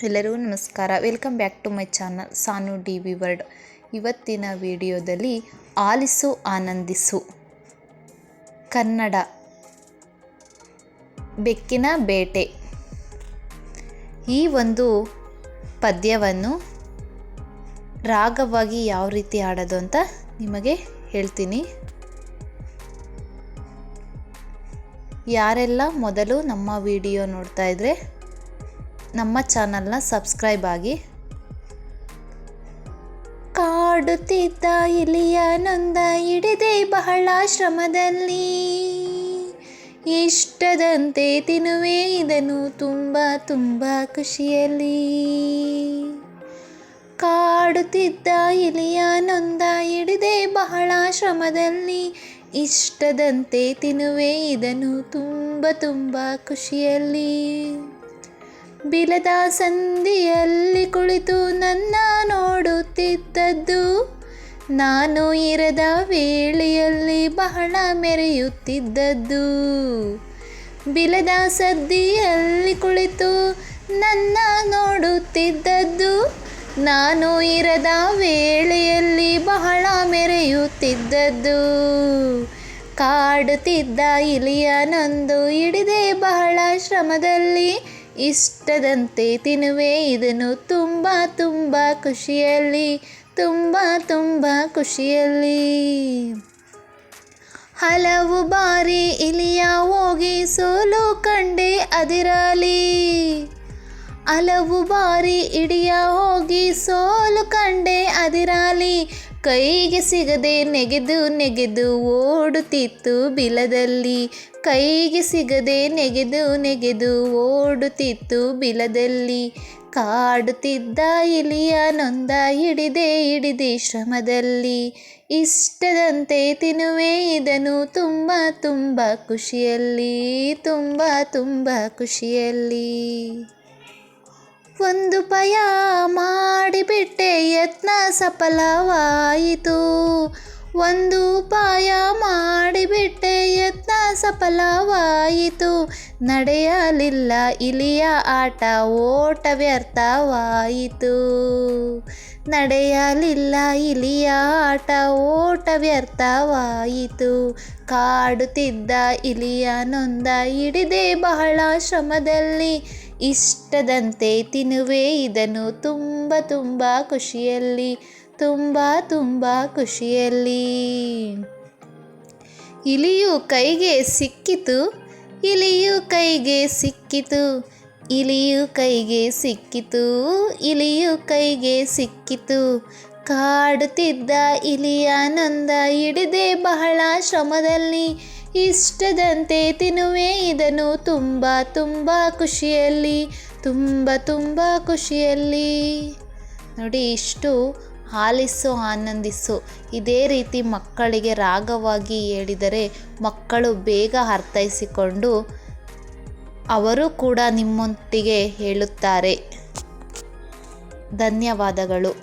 ಎಲ್ಲರಿಗೂ ನಮಸ್ಕಾರ. Welcome back to my channel Sanu D V word. ಇವತ್ತಿನ ವಿಡಿಯೋದಲ್ಲಿ ಆಲಿಸು ಆನಂದಿಸು ಕನ್ನಡ ಬೆಕ್ಕಿನ ಬೇಟೆ ಈ ಒಂದು ಪದ್ಯವನ್ನು ರಾಗವಾಗಿ ಯಾವ ರೀತಿ ಹಾಡೋದು ಅಂತ ನಿಮಗೆ ಹೇಳ್ತೀನಿ. ಯಾರೆಲ್ಲ ಮೊದಲು ನಮ್ಮ ವಿಡಿಯೋ ನೋಡ್ತಾ ಇದ್ರೆ ನಮ್ಮ ಚಾನಲ್ನ ಸಬ್ಸ್ಕ್ರೈಬ್ ಆಗಿ. ಕಾಡುತ್ತಿದ್ದ ಇಲಿಯ ನೊಂದ ಹಿಡಿದೆ ಬಹಳ ಶ್ರಮದಲ್ಲಿ, ಇಷ್ಟದಂತೆ ತಿನ್ನುವೆ ಇದನ್ನು ತುಂಬ ಖುಷಿಯಲ್ಲಿ. ಕಾಡುತ್ತಿದ್ದ ಇಲಿಯ ನೊಂದ ಹಿಡಿದೆ ಬಹಳ ಶ್ರಮದಲ್ಲಿ, ಇಷ್ಟದಂತೆ ತಿನ್ನುವೆ ಇದನ್ನು ತುಂಬ ಖುಷಿಯಲ್ಲಿ. ಬಿಲದ ಸಂದಿಯಲ್ಲಿ ಕುಳಿತು ನನ್ನ ನೋಡುತ್ತಿದ್ದದ್ದು, ನಾನು ಇರದ ವೇಳೆಯಲ್ಲಿ ಬಹಳ ಮೆರೆಯುತ್ತಿದ್ದದ್ದು. ಬಿಲದ ಸದ್ದಿಯಲ್ಲಿ ಕುಳಿತು ನನ್ನ ನೋಡುತ್ತಿದ್ದದ್ದು, ನಾನು ಇರದ ವೇಳೆಯಲ್ಲಿ ಬಹಳ ಮೆರೆಯುತ್ತಿದ್ದದ್ದು. ಕಾಡುತ್ತಿದ್ದ ಇಲಿಯ ನೊಂದು ಹಿಡಿದೆ ಬಹಳ ಶ್ರಮದಲ್ಲಿ, ಇಷ್ಟದಂತೆ ತಿನ್ನುವೆ ಇದನ್ನು ತುಂಬ ಖುಷಿಯಲ್ಲಿ, ತುಂಬ ಖುಷಿಯಲ್ಲಿ. ಹಲವು ಬಾರಿ ಇಲಿಯ ಹೋಗಿ ಸೋಲು ಕಂಡೆ ಅದಿರಲಿ, ಹಲವು ಬಾರಿ ಇಡಿಯ ಹೋಗಿ ಸೋಲು ಕಂಡೆ ಅದಿರಲಿ. ಕೈಗೆ ಸಿಗದೆ ನೆಗೆದು ಓಡುತ್ತಿತ್ತು ಬಿಲದಲ್ಲಿ, ಕೈಗೆ ಸಿಗದೆ ನೆಗೆದು ಓಡುತ್ತಿತ್ತು ಬಿಲದಲ್ಲಿ. ಕಾಡುತ್ತಿದ್ದ ಇಲಿಯ ನೊಂದ ಹಿಡಿದೆ ಶ್ರಮದಲ್ಲಿ, ಇಷ್ಟದಂತೆ ತಿನ್ನುವೆ ಇದನ್ನು ತುಂಬ ಖುಷಿಯಲ್ಲಿ, ತುಂಬ ಖುಷಿಯಲ್ಲಿ. ಒಂದು ಪಯ ಮಾಡಿಬಿಟ್ಟೆ ಯತ್ನ ಸಫಲವಾಯಿತು, ಒಂದು ಉಪಾಯ ಮಾಡಿಬಿಟ್ಟೆ ಯತ್ನ ಸಫಲವಾಯಿತು. ನಡೆಯಲಿಲ್ಲ ಇಲಿಯ ಆಟ ಓಟ ವ್ಯರ್ಥವಾಯಿತು, ನಡೆಯಲಿಲ್ಲ ಇಲಿಯ ಆಟ ಓಟ ವ್ಯರ್ಥವಾಯಿತು. ಕಾಡುತ್ತಿದ್ದ ಇಲಿಯ ನೊಂದ ಹಿಡಿದೆ ಬಹಳ ಶ್ರಮದಲ್ಲಿ, ಇಷ್ಟದಂತೆ ತಿನ್ನುವೆ ಇದನ್ನು ತುಂಬ ಖುಷಿಯಲ್ಲಿ, ತುಂಬ ಖುಷಿಯಲ್ಲಿ. ಇಲಿಯು ಕೈಗೆ ಸಿಕ್ಕಿತು, ಇಲಿಯು ಕೈಗೆ ಸಿಕ್ಕಿತು, ಇಲಿಯು ಕೈಗೆ ಸಿಕ್ಕಿತು, ಇಲಿಯು ಕೈಗೆ ಸಿಕ್ಕಿತು. ಕಾಡುತ್ತಿದ್ದ ಇಲಿಯ ನೊಂದ ಹಿಡಿದೆ ಬಹಳ ಶ್ರಮದಲ್ಲಿ, ಇಷ್ಟದಂತೆ ತಿನ್ನುವೆ ಇದನ್ನು ತುಂಬ ಖುಷಿಯಲ್ಲಿ, ತುಂಬ ಖುಷಿಯಲ್ಲಿ. ನೋಡಿ, ಇಷ್ಟು ಆಲಿಸು ಆನಂದಿಸು. ಇದೇ ರೀತಿ ಮಕ್ಕಳಿಗೆ ರಾಗವಾಗಿ ಹೇಳಿದರೆ ಮಕ್ಕಳು ಬೇಗ ಅರ್ಥೈಸಿಕೊಂಡು ಅವರು ಕೂಡ ನಿಮ್ಮೊಟ್ಟಿಗೆ ಹೇಳುತ್ತಾರೆ. ಧನ್ಯವಾದಗಳು.